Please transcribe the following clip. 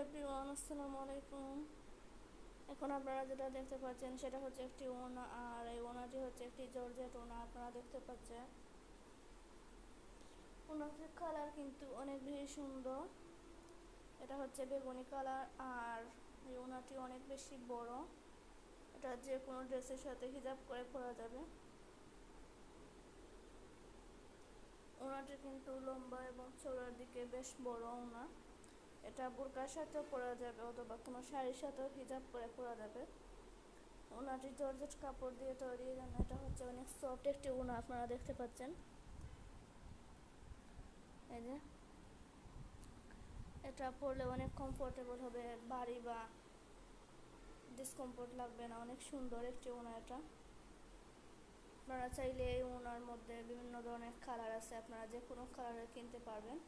Everyone, আসসালামু আলাইকুম। এখন আপনারা যেটা দেখতে পাচ্ছেন সেটা হচ্ছে একটি ওনা, আর এই ওনাটি হচ্ছে একটি জর্জেট ওনা। আপনারা দেখতে পাচ্ছেন ওনাটির কালার কিন্তু অনেক বেশি সুন্দর। এটা হচ্ছে বেগুনি কালার, আর এই ওনাটি অনেক বেশি বড়। এটা যে কোনো ড্রেসের সাথে হিজাব করে পরা যাবে। ওনাটি কিন্তু লম্বা এবং চওড়ার দিকে বেশ বড় ওনা। এটা বোরকার সাথেও পরা যাবে অথবা কোনো শাড়ির সাথেও হিজাব করে পরা যাবে। ওনাটি জর্জেট কাপড় দিয়ে তৈরি, যেন এটা হচ্ছে অনেক সফট একটি ওনা। আপনারা দেখতে পাচ্ছেন এই যে এটা পরলে অনেক কমফোর্টেবল হবে, ভারী বা ডিসকমফোর্ট লাগবে না। অনেক সুন্দর একটি ওনা এটা। আপনারা চাইলে এই ওনার মধ্যে বিভিন্ন ধরনের কালার আছে, আপনারা যে কোনো কালারের কিনতে পারবেন।